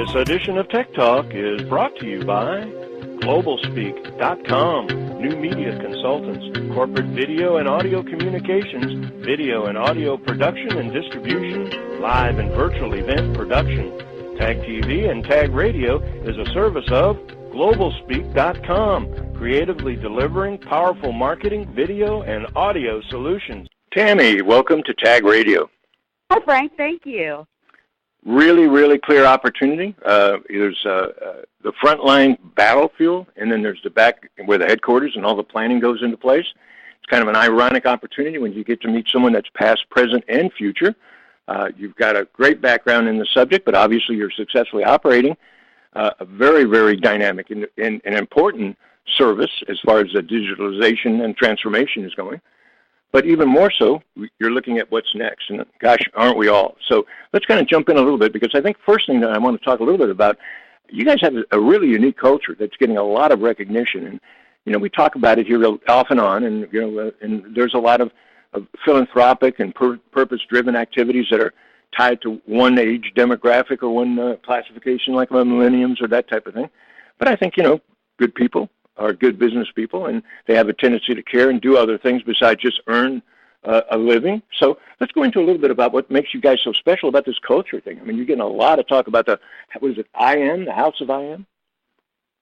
This edition of Tech Talk is brought to you by Globalspeak.com, new media consultants, corporate video and audio communications, video and audio production and distribution, live and virtual event production. Tag TV and Tag Radio is a service of Globalspeak.com, creatively delivering powerful marketing, video, and audio solutions. Tammy, welcome to Tag Radio. Hi, Frank. Thank you. Really, really clear opportunity. There's the frontline battlefield, and then there's the back where the headquarters and all the planning goes into place. It's kind of an ironic opportunity when you get to meet someone that's past, present, and future. You've got a great background in the subject, but obviously you're successfully operating a very, very dynamic and important service as far as the digitalization and transformation is going. But even more so, you're looking at what's next, and gosh, aren't we all? So let's kind of jump in a little bit, because I think first thing that I want to talk a little bit about, you guys have a really unique culture that's getting a lot of recognition, and we talk about it here off and on, and and there's a lot of philanthropic and purpose-driven activities that are tied to one age demographic or one classification, like millenniums or that type of thing. But I think good people are good business people, and they have a tendency to care and do other things besides just earn a living. So let's go into a little bit about what makes you guys so special about this culture thing. I mean, you're getting a lot of talk about the IM, the House of IM?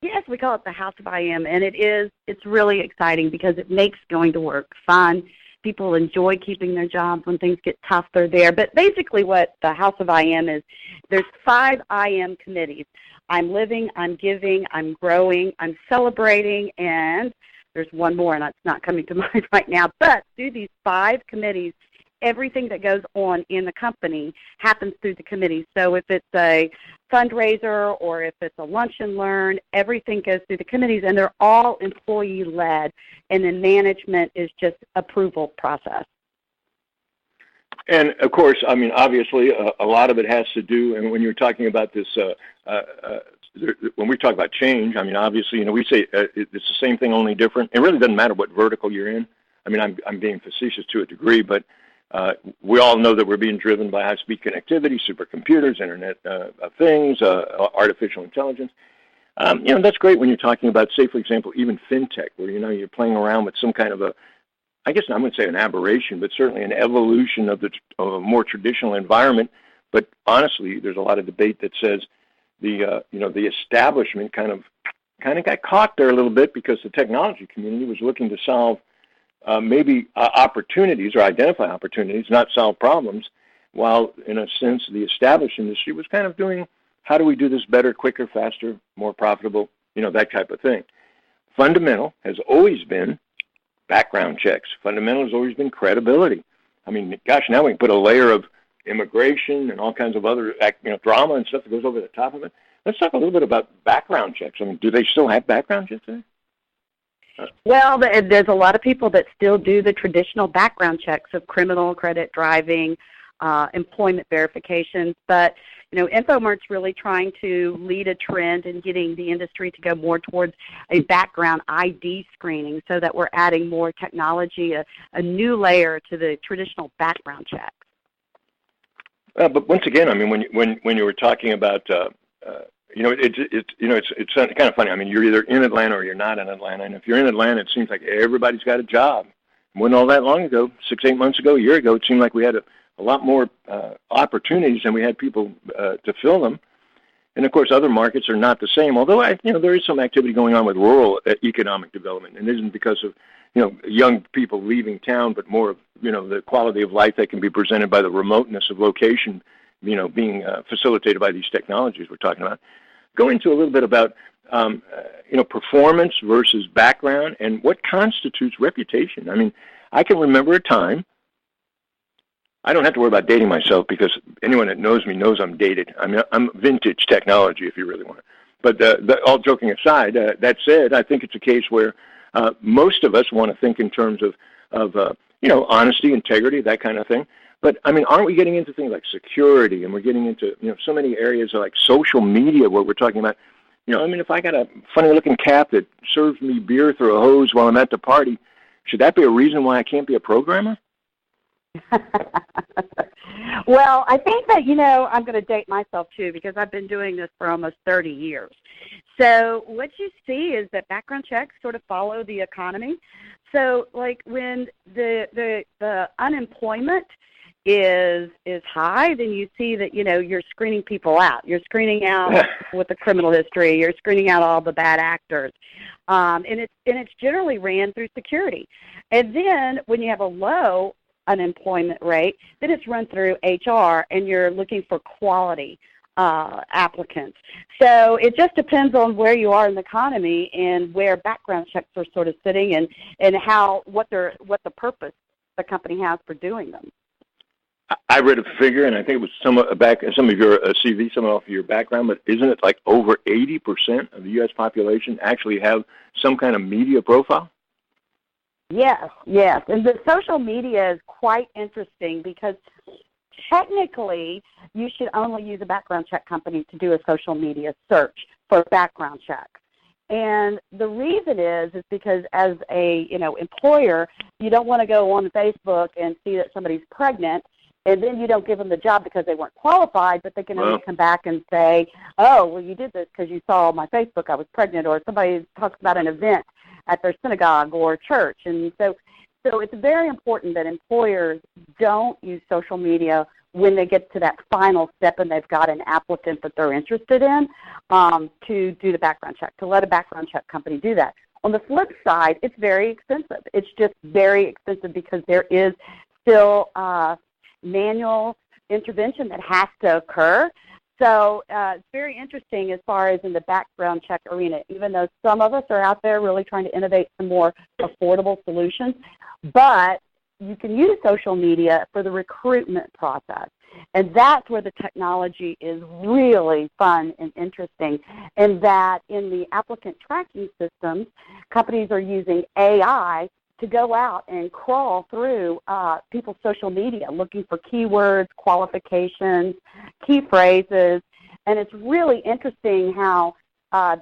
Yes, we call it the House of IM, and it's really exciting because it makes going to work fun. People enjoy keeping their jobs when things get tough. They're there. But basically what the House of IM is, there's 5 IM committees. I'm living, I'm giving, I'm growing, I'm celebrating, and there's one more, and it's not coming to mind right now. But through these 5 committees, everything that goes on in the company happens through the committees. So if it's a fundraiser or if it's a lunch and learn, everything goes through the committees, and they're all employee-led, and then management is just approval process. And, of course, I mean, obviously, a lot of it has to do, and when you're talking about this, when we talk about change, I mean, obviously, we say it's the same thing, only different. It really doesn't matter what vertical you're in. I mean, I'm being facetious to a degree, but we all know that we're being driven by high-speed connectivity, supercomputers, Internet of Things, artificial intelligence. That's great when you're talking about, say, for example, even fintech, where, you're playing around with some kind of I guess I wouldn't say an aberration, but certainly an evolution of a more traditional environment. But honestly, there's a lot of debate that says the establishment kind of got caught there a little bit, because the technology community was looking to solve maybe opportunities or identify opportunities, not solve problems, while in a sense the established industry was kind of doing, how do we do this better, quicker, faster, more profitable, that type of thing. Fundamental has always been background checks. Fundamental has always been credibility. I mean, gosh, now we can put a layer of immigration and all kinds of other drama and stuff that goes over the top of it. Let's talk a little bit about background checks. I mean, do they still have background checks today? Well, there's a lot of people that still do the traditional background checks of criminal, credit, driving, employment verifications, but InfoMart's really trying to lead a trend in getting the industry to go more towards a background ID screening, so that we're adding more technology, a new layer to the traditional background checks. But once again, I mean, when you were talking about, it's kind of funny. I mean, you're either in Atlanta or you're not in Atlanta, and if you're in Atlanta, it seems like everybody's got a job. It wasn't all that long ago, 6-8 months ago, a year ago, it seemed like we had a lot more opportunities than we had people to fill them. And, of course, other markets are not the same, although, there is some activity going on with rural economic development. And it isn't because of, young people leaving town, but more of, the quality of life that can be presented by the remoteness of location, being facilitated by these technologies we're talking about. Go into a little bit about, performance versus background and what constitutes reputation. I mean, I can remember a time, I don't have to worry about dating myself, because anyone that knows me knows I'm dated. I mean, I'm vintage technology, if you really want it. But all joking aside, that said, I think it's a case where most of us want to think in terms of honesty, integrity, that kind of thing. But, I mean, aren't we getting into things like security, and we're getting into, so many areas like social media where we're talking about, if I got a funny-looking cap that serves me beer through a hose while I'm at the party, should that be a reason why I can't be a programmer? Well, I think that, I'm going to date myself too because I've been doing this for almost 30 years. So what you see is that background checks sort of follow the economy. So like when the unemployment is high, then you see that, you're screening people out. You're screening out people with a criminal history. You're screening out all the bad actors. And it's generally ran through security. And then when you have a low unemployment rate, then it's run through HR, and you're looking for quality applicants. So it just depends on where you are in the economy and where background checks are sort of sitting, and what the purpose the company has for doing them. I read a figure, and I think it was some of your CV, some off of your background, but isn't it like over 80% of the U.S. population actually have some kind of media profile? Yes. And the social media is quite interesting because technically you should only use a background check company to do a social media search for background checks. And the reason is because as a employer, you don't want to go on Facebook and see that somebody's pregnant, and then you don't give them the job because they weren't qualified, but they can only come back and say, oh, well, you did this because you saw on my Facebook I was pregnant, or somebody talks about an event at their synagogue or church. And so it's very important that employers don't use social media when they get to that final step and they've got an applicant that they're interested in to do the background check, to let a background check company do that. On the flip side, it's very expensive. It's just very expensive because there is still manual intervention that has to occur. So it's very interesting as far as in the background check arena, even though some of us are out there really trying to innovate some more affordable solutions. But you can use social media for the recruitment process. And that's where the technology is really fun and interesting, in that in the applicant tracking systems, companies are using AI to go out and crawl through people's social media, looking for keywords, qualifications, key phrases. And it's really interesting how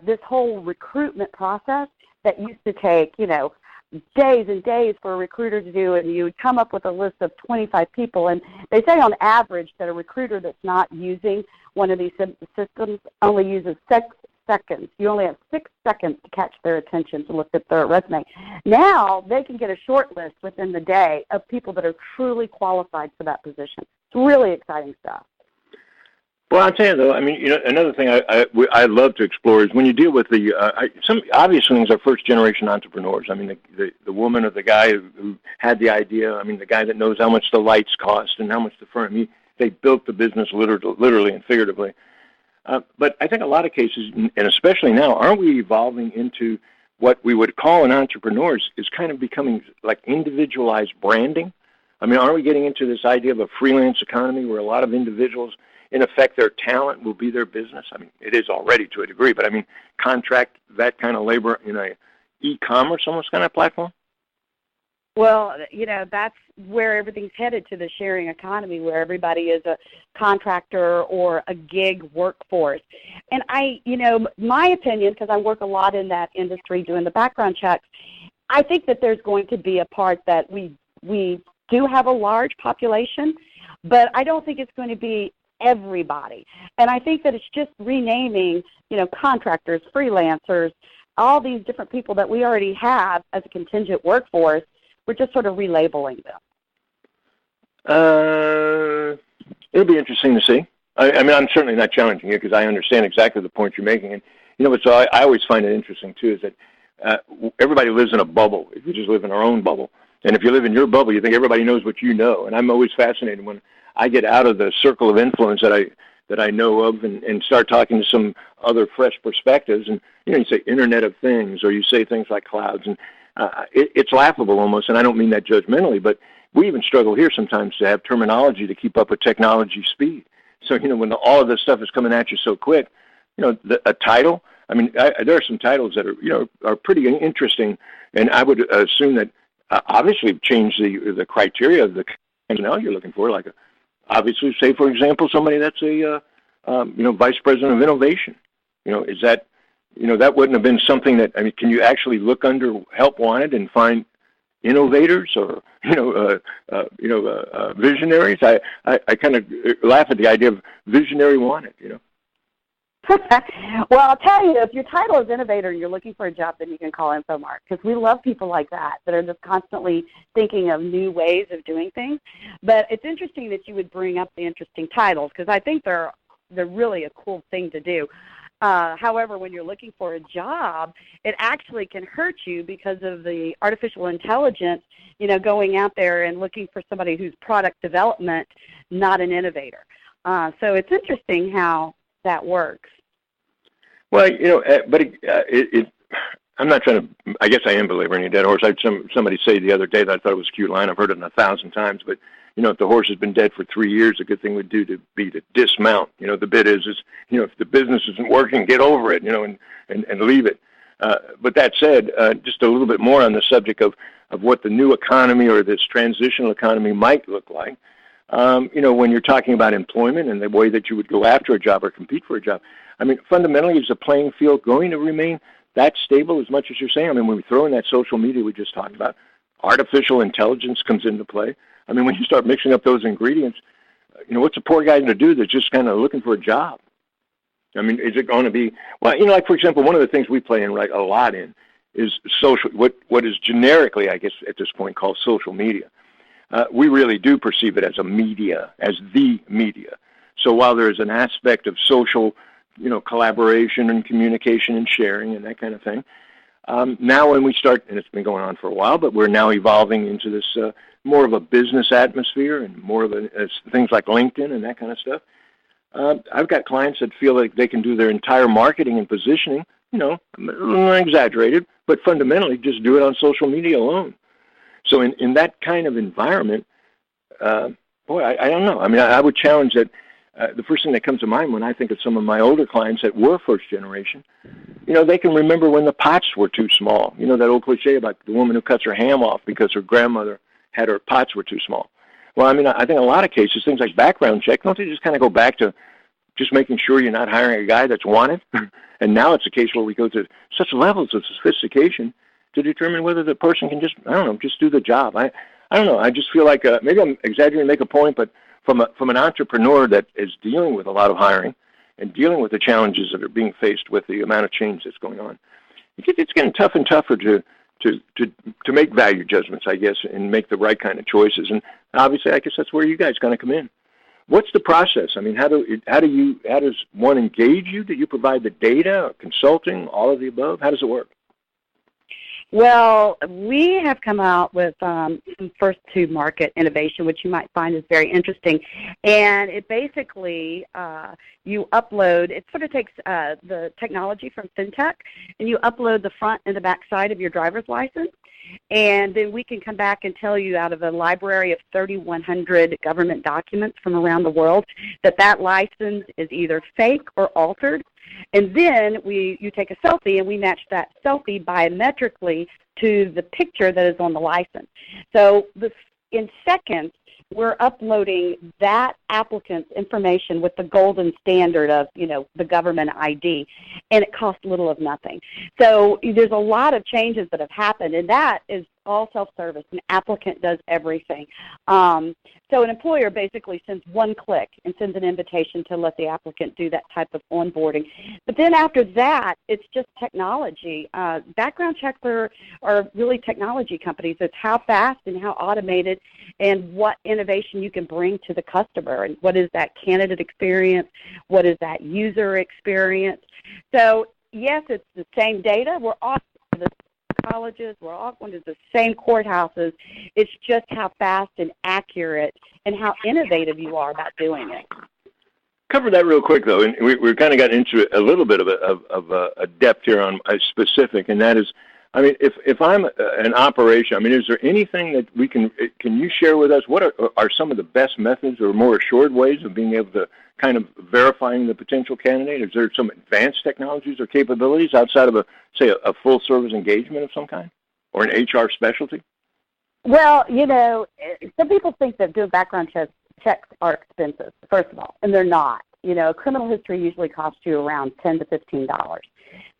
this whole recruitment process that used to take, days and days for a recruiter to do, and you would come up with a list of 25 people. And they say on average that a recruiter that's not using one of these systems only uses 6 seconds. You only have 6 seconds to catch their attention to look at their resume. Now they can get a short list within the day of people that are truly qualified for that position. It's really exciting stuff. Well, I'll tell you though. I mean, another thing I love to explore is when you deal with some obvious things are first generation entrepreneurs. I mean, the woman or the guy who had the idea. I mean, the guy that knows how much the lights cost and how much the firm. They built the business literally and figuratively. But I think a lot of cases, and especially now, aren't we evolving into what we would call an entrepreneur is kind of becoming like individualized branding? I mean, aren't we getting into this idea of a freelance economy where a lot of individuals, in effect, their talent will be their business? I mean, it is already to a degree, but I mean, contract that kind of labor in a e-commerce almost kind of platform? Well, that's where everything's headed, to the sharing economy, where everybody is a contractor or a gig workforce. And my opinion, because I work a lot in that industry doing the background checks, I think that there's going to be a part that we do have a large population, but I don't think it's going to be everybody. And I think that it's just renaming, contractors, freelancers, all these different people that we already have as a contingent workforce. We're just sort of relabeling them. It'll be interesting to see. I mean, I'm certainly not challenging you because I understand exactly the point you're making. And, so I always find it interesting, too, is that everybody lives in a bubble. If you just live in our own bubble. And if you live in your bubble, you think everybody knows what you know. And I'm always fascinated when I get out of the circle of influence that I know of and start talking to some other fresh perspectives. And, you say Internet of Things, or you say things like clouds. And it's laughable almost, and I don't mean that judgmentally, but we even struggle here sometimes to have terminology to keep up with technology speed. So, when all of this stuff is coming at you so quick, a title, I mean, there are some titles that are pretty interesting, and I would assume that obviously change the criteria of the personnel you're looking for, like obviously, say, for example, somebody that's a, vice president of innovation. Is that, that wouldn't have been something that, I mean, can you actually look under help wanted and find innovators or visionaries. I kind of laugh at the idea of visionary wanted. Well, I'll tell you, if your title is innovator and you're looking for a job, then you can call InfoMart, because we love people like that are just constantly thinking of new ways of doing things. But it's interesting that you would bring up the interesting titles, because I think they're really a cool thing to do. However, when you're looking for a job, it actually can hurt you because of the artificial intelligence, going out there and looking for somebody who's product development, not an innovator. So it's interesting how that works. Well, but I'm not trying to. I guess I am belaboring a dead horse. I had somebody say the other day that I thought it was a cute line. I've heard it 1,000 times. But if the horse has been dead for 3 years, a good thing would be to dismount. The bit is if the business isn't working, get over it. And leave it. But that said, just a little bit more on the subject of what the new economy or this transitional economy might look like. When you're talking about employment and the way that you would go after a job or compete for a job, fundamentally, is the playing field going to remain that stable as much as you're saying? When we throw in that social media we just talked about, artificial intelligence comes into play. When you start mixing up those ingredients, what's a poor guy going to do that's just kind of looking for a job? Is it going to be, like, for example, one of the things we play in a lot in is social, what is generically, I guess, at this point called social media. We really do perceive it as as the media. So while there's an aspect of social, collaboration and communication and sharing and that kind of thing, now when we start, and it's been going on for a while, but we're now evolving into this more of a business atmosphere and more of things like LinkedIn and that kind of stuff. I've got clients that feel like they can do their entire marketing and positioning, not exaggerated, but fundamentally just do it on social media alone. So in that kind of environment, I don't know. I would challenge that. The first thing that comes to mind when I think of some of my older clients that were first generation, they can remember when the pots were too small. That old cliche about the woman who cuts her ham off because her grandmother had her pots were too small. Well, I think in a lot of cases, things like background check, don't they just kind of go back to just making sure you're not hiring a guy that's wanted? And now it's a case where we go to such levels of sophistication to determine whether the person can just do the job. I don't know. I just feel like maybe I'm exaggerating to make a point, but from an entrepreneur that is dealing with a lot of hiring and dealing with the challenges that are being faced with the amount of change that's going on, it's getting tougher and tougher to make value judgments, I guess, and make the right kind of choices. And obviously, I guess that's where you guys kind of come in. What's the process? How does one engage you? Do you provide the data, consulting, all of the above? How does it work? Well, we have come out with some first-to-market innovation, which you might find is very interesting. And it basically, you upload, it sort of takes the technology from FinTech, and you upload the front and the back side of your driver's license. And then we can come back and tell you out of a library of 3,100 government documents from around the world that license is either fake or altered. And then you take a selfie, and we match that selfie biometrically to the picture that is on the license. So in seconds, we're uploading that applicant's information with the golden standard of, the government ID, and it costs little of nothing. So there's a lot of changes that have happened, and that is all self-service. An applicant does everything. So an employer basically sends one click and sends an invitation to let the applicant do that type of onboarding. But then after that, it's just technology. Background checks are really technology companies. It's how fast and how automated and what innovation you can bring to the customer, and what is that candidate experience, what is that user experience. So, yes, it's the same data. We're all the colleges, we're all going to the same courthouses. It's just how fast and accurate and how innovative you are about doing it. Cover that real quick, though, and we kind of got into a little bit of a depth here on a specific, and that is, if I'm an operation, is there anything that can you share with us? What are some of the best methods or more assured ways of being able to kind of verifying the potential candidate? Is there some advanced technologies or capabilities outside of a full service engagement of some kind, or an HR specialty? Well, some people think that doing background checks are expensive, first of all, and they're not. Criminal history usually costs you around $10 to $15.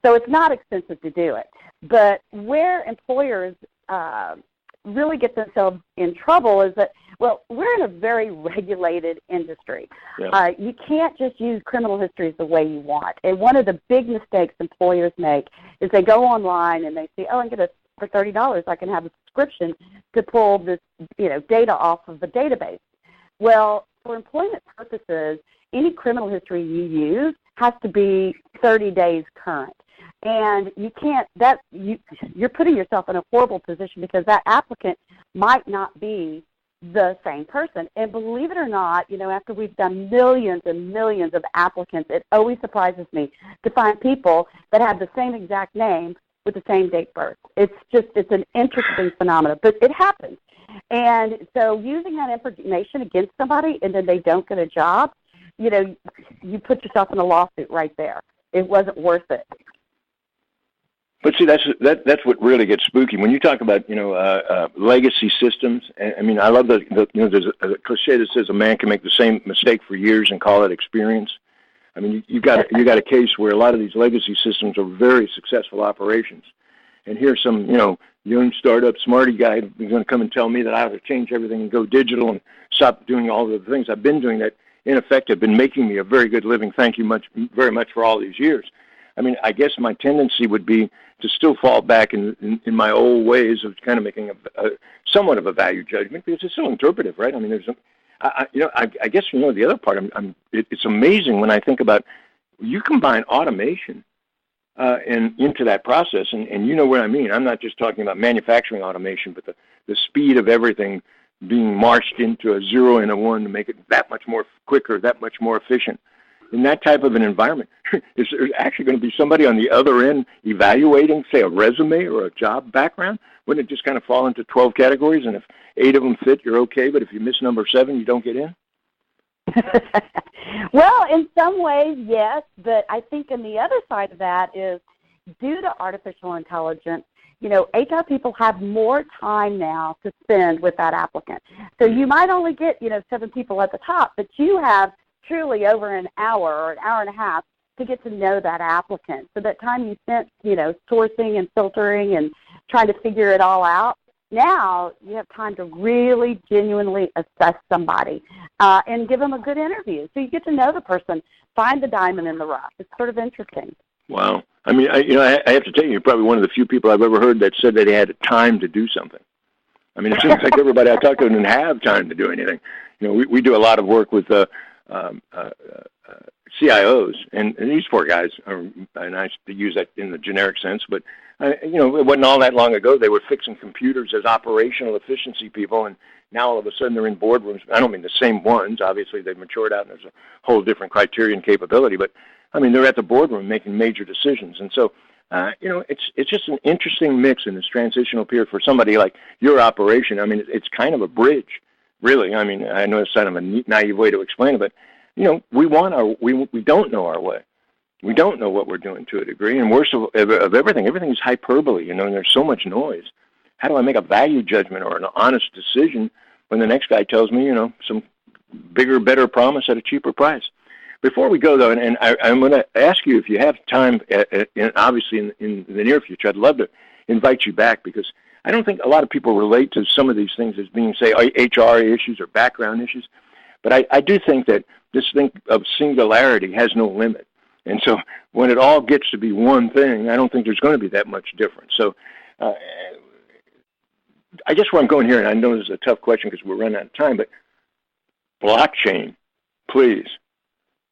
So it's not expensive to do it. But where employers really get themselves in trouble is that, well, we're in a very regulated industry. Yeah. You can't just use criminal histories the way you want. And one of the big mistakes employers make is they go online and they see, oh, I can get it for $30. I can have a subscription to pull this, data off of the database. Well, for employment purposes, any criminal history you use has to be 30 days current. And you can't, you're putting yourself in a horrible position because that applicant might not be the same person. And believe it or not, after we've done millions and millions of applicants, it always surprises me to find people that have the same exact name with the same date of birth. It's an interesting phenomenon, but it happens. And so using that information against somebody and then they don't get a job, you put yourself in a lawsuit right there. It wasn't worth it. But see, that's what really gets spooky when you talk about legacy systems. I mean, I love there's a cliche that says a man can make the same mistake for years and call it experience. I mean, you got a case where a lot of these legacy systems are very successful operations, and here's some young startup smarty guy who's going to come and tell me that I have to change everything and go digital and stop doing all the things I've been doing that in effect have been making me a very good living. Thank you very much for all these years. I mean, I guess my tendency would be to still fall back in my old ways of kind of making a somewhat of a value judgment because it's still interpretive, right? I mean, I guess the other part. It's amazing when I think about you combine automation and into that process, and you know what I mean. I'm not just talking about manufacturing automation, but the speed of everything being marched into a 0 and a 1 to make it that much more quicker, that much more efficient. In that type of an environment, is there actually going to be somebody on the other end evaluating, say, a resume or a job background? Wouldn't it just kind of fall into 12 categories, and if 8 of them fit, you're okay, but if you miss number 7, you don't get in? Well, in some ways, yes, but I think on the other side of that is due to artificial intelligence, HR people have more time now to spend with that applicant. So you might only get, 7 people at the top, but you have truly over an hour or an hour and a half to get to know that applicant. So that time you spent, sourcing and filtering and trying to figure it all out, now you have time to really genuinely assess somebody and give them a good interview. So you get to know the person, find the diamond in the rough. It's sort of interesting. Wow. I mean, I have to tell you, you're probably one of the few people I've ever heard that said that they had time to do something. I mean, it seems like everybody I talk to doesn't have time to do anything. We do a lot of work with CIOs, and these poor guys are, and I use that in the generic sense, but it wasn't all that long ago they were fixing computers as operational efficiency people, and now all of a sudden they're in boardrooms. I don't mean the same ones. Obviously, they've matured out, and there's a whole different criterion capability, but I mean, they're at the boardroom making major decisions, and so it's just an interesting mix in this transitional period for somebody like your operation. I mean, it's kind of a bridge. Really, I mean, I know it's kind of a naive way to explain it, but we don't know our way. We don't know what we're doing to a degree, and worst of everything is hyperbole. And there's so much noise. How do I make a value judgment or an honest decision when the next guy tells me, some bigger, better promise at a cheaper price? Before we go though, and I'm going to ask you if you have time, obviously in the near future, I'd love to invite you back because I don't think a lot of people relate to some of these things as being, say, HR issues or background issues. But I do think that this thing of singularity has no limit. And so when it all gets to be one thing, I don't think there's going to be that much difference. So I guess where I'm going here, and I know this is a tough question because we're running out of time, but blockchain, please.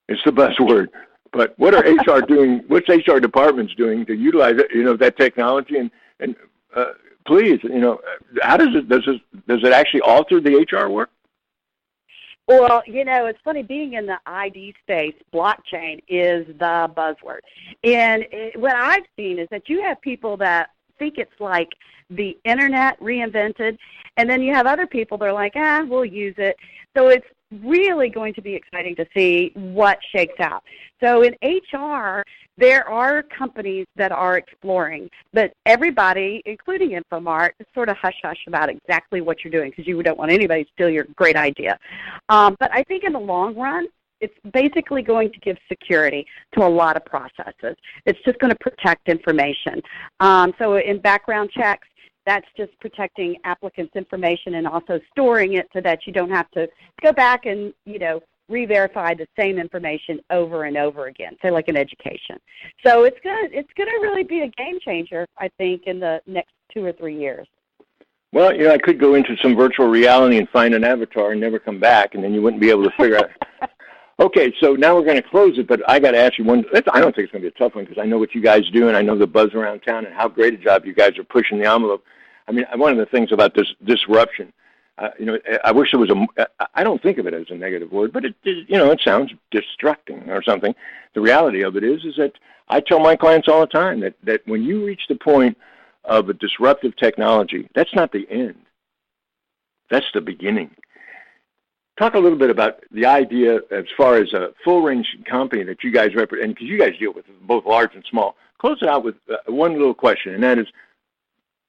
It's the buzzword. But what are HR doing? What's HR departments doing to utilize that technology? And please, how does it actually alter the HR work? Well, it's funny, being in the ID space, blockchain is the buzzword. And what I've seen is that you have people that think it's like the internet reinvented, and then you have other people that are like, we'll use it. So it's really going to be exciting to see what shakes out. So in HR, there are companies that are exploring, but everybody, including InfoMart, is sort of hush-hush about exactly what you're doing because you don't want anybody to steal your great idea. But I think in the long run, it's basically going to give security to a lot of processes. It's just going to protect information. So in background checks, That's just protecting applicants' information and also storing it so that you don't have to go back and, re-verify the same information over and over again, say like in education. So it's gonna really be a game changer, I think, in the next 2 or 3 years. Well, I could go into some virtual reality and find an avatar and never come back, and then you wouldn't be able to figure out. Okay, so now we're going to close it, but I got to ask you one. I don't think it's going to be a tough one because I know what you guys do, and I know the buzz around town and how great a job you guys are pushing the envelope. I mean, one of the things about this disruption, I wish there was I don't think of it as a negative word, but it sounds destructing or something. The reality of it is that I tell my clients all the time that when you reach the point of a disruptive technology, that's not the end. That's the beginning. Talk a little bit about the idea as far as a full-range company that you guys represent, because you guys deal with both large and small. Close it out with one little question, and that is,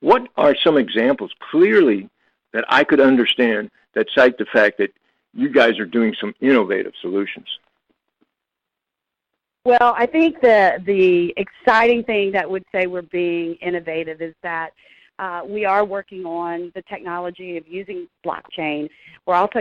what are some examples clearly that I could understand that cite the fact that you guys are doing some innovative solutions? Well, I think the exciting thing that would say we're being innovative is that we are working on the technology of using blockchain. We're also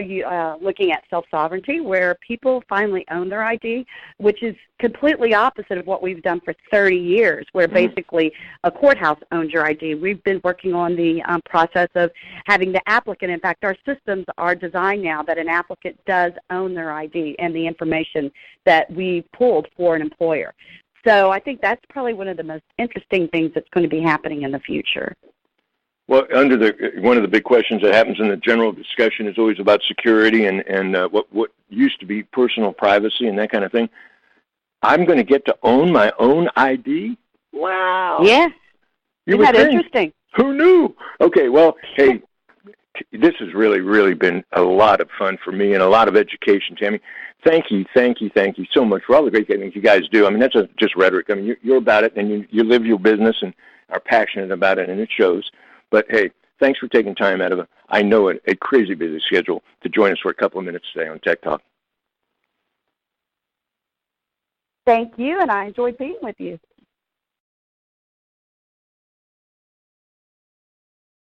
looking at self-sovereignty, where people finally own their ID, which is completely opposite of what we've done for 30 years, where basically a courthouse owns your ID. We've been working on the process of having the applicant. In fact, our systems are designed now that an applicant does own their ID and the information that we pulled for an employer. So I think that's probably one of the most interesting things that's going to be happening in the future. Well, one of the big questions that happens in the general discussion is always about security and what used to be personal privacy and that kind of thing. I'm going to get to own my own ID? Wow. Yeah. Isn't that interesting? Who knew? Okay, well, hey, this has really, really been a lot of fun for me and a lot of education, Tammy. Thank you so much for all the great things you guys do. I mean, that's just rhetoric. I mean, you're about it, and you live your business and are passionate about it, and it shows. But, hey, thanks for taking time out of a crazy busy schedule to join us for a couple of minutes today on Tech Talk. Thank you, and I enjoyed being with you.